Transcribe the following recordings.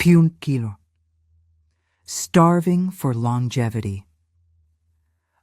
kilo. Starving for longevity.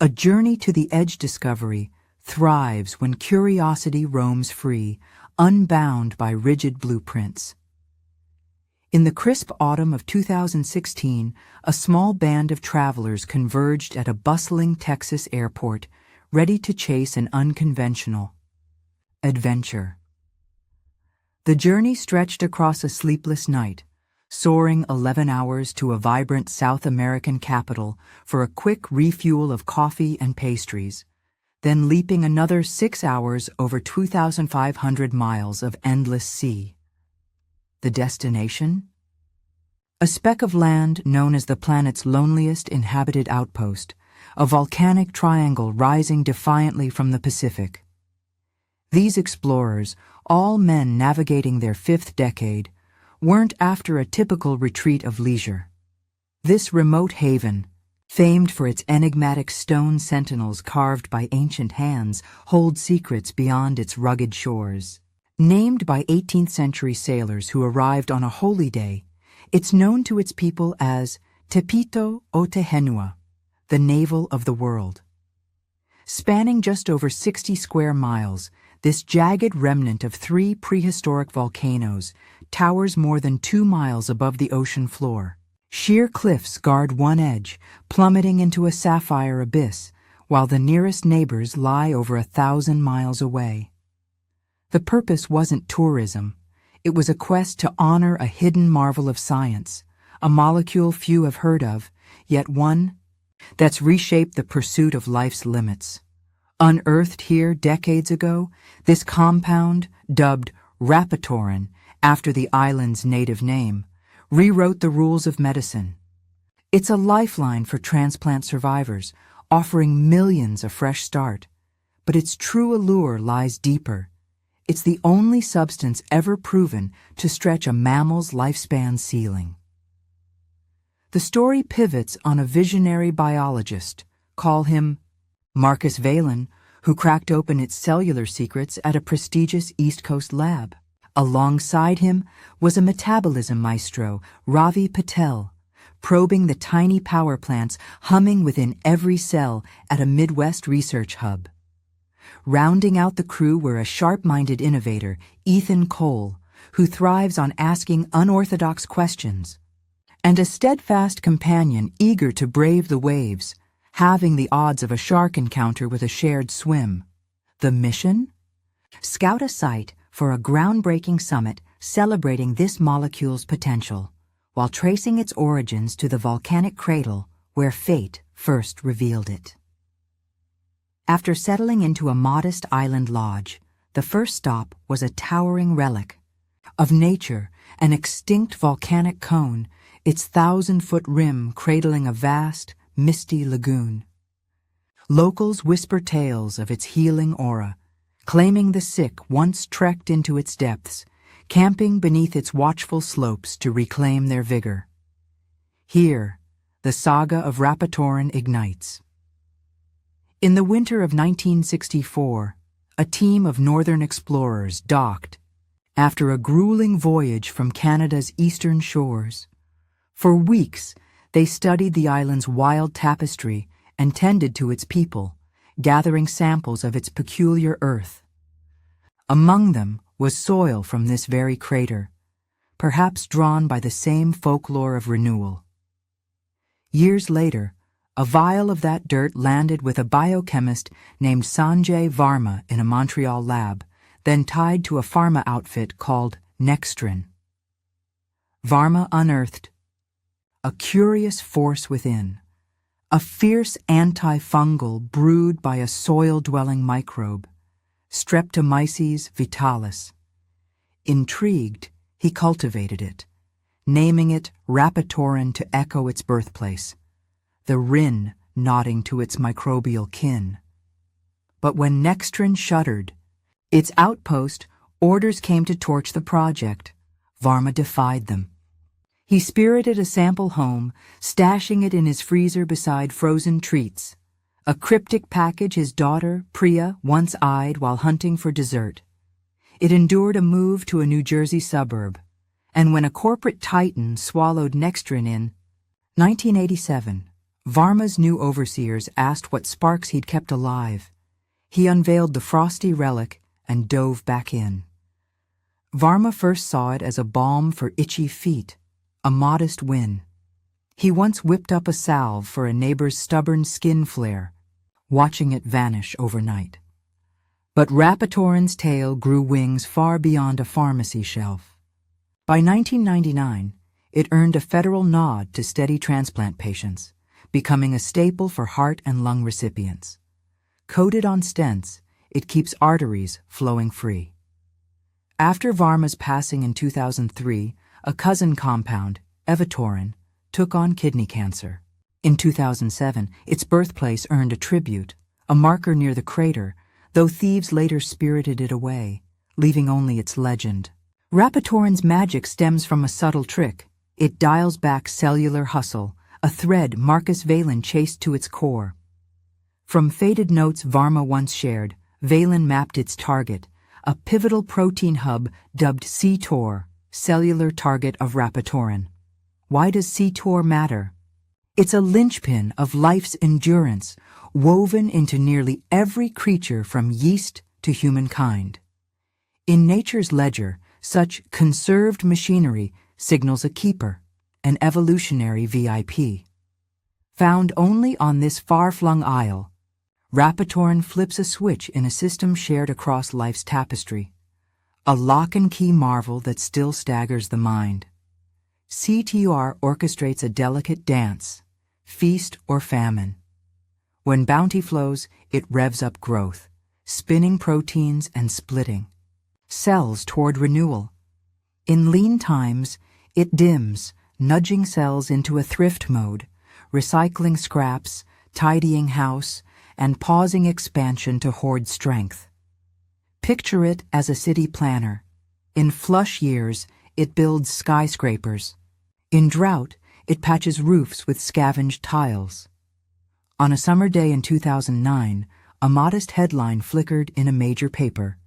A journey to the edge discovery thrives when curiosity roams free, unbound by rigid blueprints. In the crisp autumn of 2016, a small band of travelers converged at a bustling Texas airport, ready to chase an unconventional adventure. The journey stretched across a sleepless night, soaring 11 hours to a vibrant South American capital for a quick refuel of coffee and pastries, then leaping another 6 hours over 2,500 miles of endless sea. The destination? A speck of land known as the planet's loneliest inhabited outpost, a volcanic triangle rising defiantly from the Pacific. These explorers, all men navigating their 5th decade, weren't after a typical retreat of leisure. This remote haven, famed for its enigmatic stone sentinels carved by ancient hands, holds secrets beyond its rugged shores. Named by 18th-century sailors who arrived on a holy day, it's known to its people as Tepito o Tehenua, the navel of the world. Spanning just over 60 square miles, this jagged remnant of 3 prehistoric volcanoes towers more than 2 miles above the ocean floor. Sheer cliffs guard one edge, plummeting into a sapphire abyss, while the nearest neighbors lie over 1,000 miles away. The purpose wasn't tourism. It was a quest to honor a hidden marvel of science, a molecule few have heard of, yet one that's reshaped the pursuit of life's limits. Unearthed here decades ago, this compound, dubbed rapatorin after the island's native name, rewrote the rules of medicine. It's a lifeline for transplant survivors, offering millions a fresh start. But its true allure lies deeper. It's the only substance ever proven to stretch a mammal's lifespan ceiling. The story pivots on a visionary biologist, call him Marcus Valen, who cracked open its cellular secrets at a prestigious East Coast lab. Alongside him was a metabolism maestro, Ravi Patel, probing the tiny power plants humming within every cell at a Midwest research hub. Rounding out the crew were a sharp-minded innovator, Ethan Cole, who thrives on asking unorthodox questions, and a steadfast companion eager to brave the waves, halving the odds of a shark encounter with a shared swim. The mission? Scout a site for a groundbreaking summit celebrating this molecule's potential, while tracing its origins to the volcanic cradle where fate first revealed it. After settling into a modest island lodge, the first stop was a towering relic of nature, an extinct volcanic cone, its 1,000-foot rim cradling a vast, misty lagoon. Locals whisper tales of its healing aura, claiming the sick once trekked into its depths, camping beneath its watchful slopes to reclaim their vigor. Here, the saga of rapatorin ignites. In the winter of 1964, a team of northern explorers docked after a grueling voyage from Canada's eastern shores. For weeks, they studied the island's wild tapestry and tended to its people, gathering samples of its peculiar earth. Among them was soil from this very crater, perhaps drawn by the same folklore of renewal. Years later, a vial of that dirt landed with a biochemist named Sanjay Varma in a Montreal lab, then tied to a pharma outfit called Nextrin. Varma unearthed a curious force within, a fierce antifungal brewed by a soil-dwelling microbe, Streptomyces vitalis. Intrigued, he cultivated it, naming it rapatorin to echo its birthplace, the Rin nodding to its microbial kin. But when Nextrin shuttered, its outpost, orders came to torch the project. Varma defied them. He spirited a sample home, stashing it in his freezer beside frozen treats, a cryptic package his daughter, Priya, once eyed while hunting for dessert. It endured a move to a New Jersey suburb, And when a corporate titan swallowed Nextrin in 1987, Varma's new overseers asked what sparks he'd kept alive. He unveiled the frosty relic and dove back in. Varma first saw it as a balm for itchy feet, a modest win. He once whipped up a salve for a neighbor's stubborn skin flare, watching it vanish overnight. But Rapatoran's tale grew wings far beyond a pharmacy shelf. By 1999, it earned a federal nod to steady transplant patients, becoming a staple for heart and lung recipients. Coated on stents, it keeps arteries flowing free. After Varma's passing in 2003, a cousin compound, Evatorin, took on kidney cancer. In 2007, its birthplace earned a tribute, a marker near the crater, though thieves later spirited it away, leaving only its legend. Rapatorin's magic stems from a subtle trick. It dials back cellular hustle, a thread Marcus Valen chased to its core. From faded notes Varma once shared, Valen mapped its target, a pivotal protein hub dubbed cTOR, cellular target of Rapatorin. Why does cTOR matter? It's a linchpin of life's endurance, woven into nearly every creature from yeast to humankind. In nature's ledger, such conserved machinery signals a keeper, an evolutionary VIP. Found only on this far-flung isle, Rapatorin flips a switch in a system shared across life's tapestry, a lock-and-key marvel that still staggers the mind. cTOR orchestrates a delicate dance, feast or famine. When bounty flows, it revs up growth, spinning proteins and splitting cells toward renewal. In lean times, it dims, nudging cells into a thrift mode, recycling scraps, tidying house, and pausing expansion to hoard strength. Picture it as a city planner. In flush years, it builds skyscrapers. In drought, it patches roofs with scavenged tiles. On a summer day in 2009, a modest headline flickered in a major paper.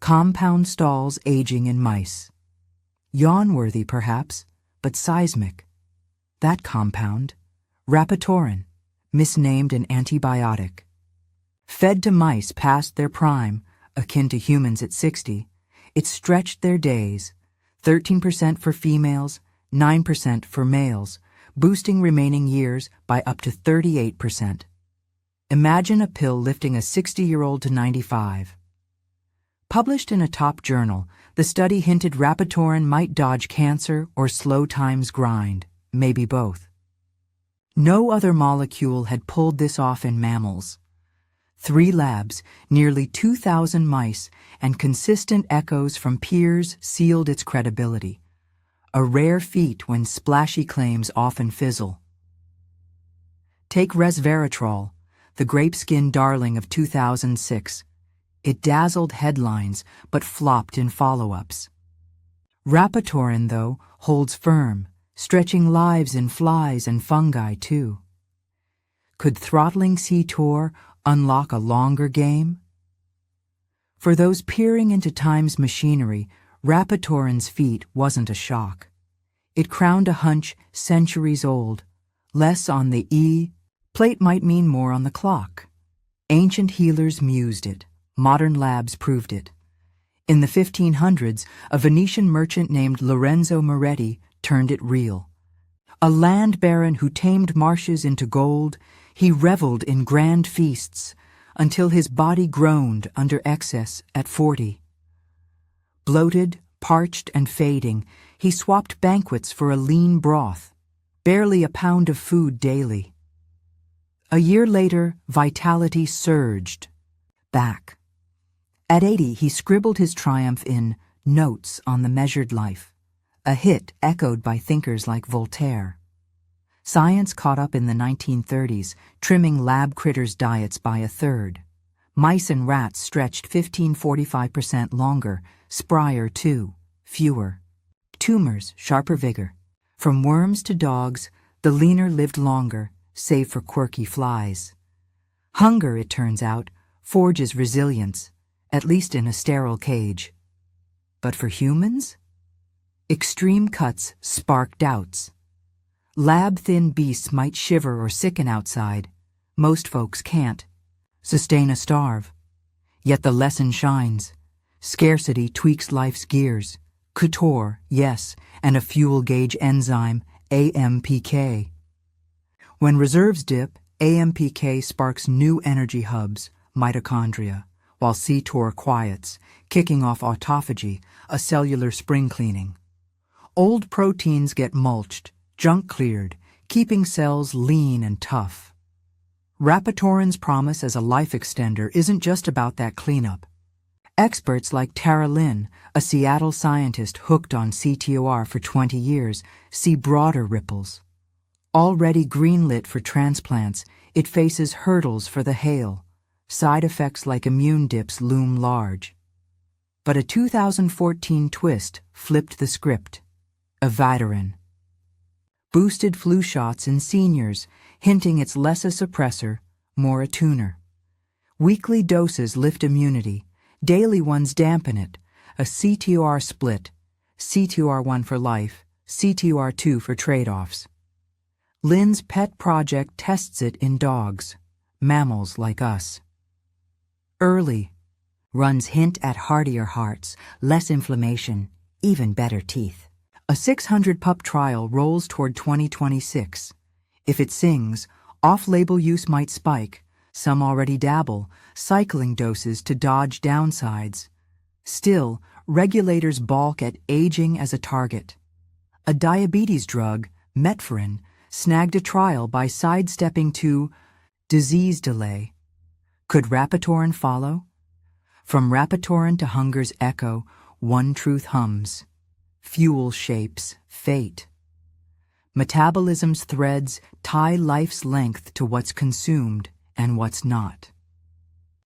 Compound stalls aging in mice. Yawn-worthy, perhaps, but seismic. That compound, Rapatorin, misnamed an antibiotic. Fed to mice past their prime, akin to humans at 60, it stretched their days, 13% for females, 9% for males, boosting remaining years by up to 38%. Imagine a pill lifting a 60-year-old to 95. Published in a top journal, the study hinted Rapatorin might dodge cancer or slow time's grind, maybe both. No other molecule had pulled this off in mammals. 3 labs, nearly 2,000 mice, and consistent echoes from peers sealed its credibility. A rare feat when splashy claims often fizzle. Take resveratrol, the grape-skin darling of 2006. It dazzled headlines, but flopped in follow-ups. Rapatorin, though, holds firm, stretching lives in flies and fungi, too. Could throttling cTOR unlock a longer game? For those peering into time's machinery, Rapatorin's feat wasn't a shock. It crowned a hunch centuries old. Less on the plate might mean more on the clock. Ancient healers mused it. Modern labs proved it. In the 1500s, a Venetian merchant named Lorenzo Moretti turned it real. A land baron who tamed marshes into gold, he reveled in grand feasts until his body groaned under excess at 40. Bloated, parched, and fading, he swapped banquets for a lean broth, barely a pound of food daily. A year later, vitality surged. Back. At 80, he scribbled his triumph in Notes on the Measured Life, a hit echoed by thinkers like Voltaire. Science caught up in the 1930s, trimming lab critters' diets by a third. Mice and rats stretched 15–45% longer, sprier too, fewer. Tumors, sharper vigor. From worms to dogs, the leaner lived longer, save for quirky flies. Hunger, it turns out, forges resilience, at least in a sterile cage. But for humans? Extreme cuts spark doubts. Lab-thin beasts might shiver or sicken outside. Most folks can't. Sustain a starve. Yet the lesson shines. Scarcity tweaks life's gears. Couture, yes, and a fuel gauge enzyme, AMPK. When reserves dip, AMPK sparks new energy hubs, mitochondria, while CTOR quiets, kicking off autophagy, a cellular spring cleaning. Old proteins get mulched, junk cleared, keeping cells lean and tough. Rapatorin's promise as a life extender isn't just about that cleanup. Experts like Tara Lynn, a Seattle scientist hooked on CTOR for 20 years, see broader ripples. Already greenlit for transplants, it faces hurdles for the hail. Side effects like immune dips loom large. But a 2014 twist flipped the script. Evaterin. Boosted flu shots in seniors, hinting it's less a suppressor, more a tuner. Weekly doses lift immunity, daily ones dampen it. A CTOR split, CTOR1 for life, CTOR2 for trade-offs. Lynn's pet project tests it in dogs, mammals like us. Early. Runs hint at heartier hearts, less inflammation, even better teeth. A 600-pup trial rolls toward 2026. If it sings, off-label use might spike. Some already dabble, cycling doses to dodge downsides. Still, regulators balk at aging as a target. A diabetes drug, metformin, snagged a trial by sidestepping to disease delay. Could Rapatorin follow? From Rapatorin to hunger's echo, one truth hums. Fuel shapes fate. Metabolism's threads tie life's length to what's consumed and what's not.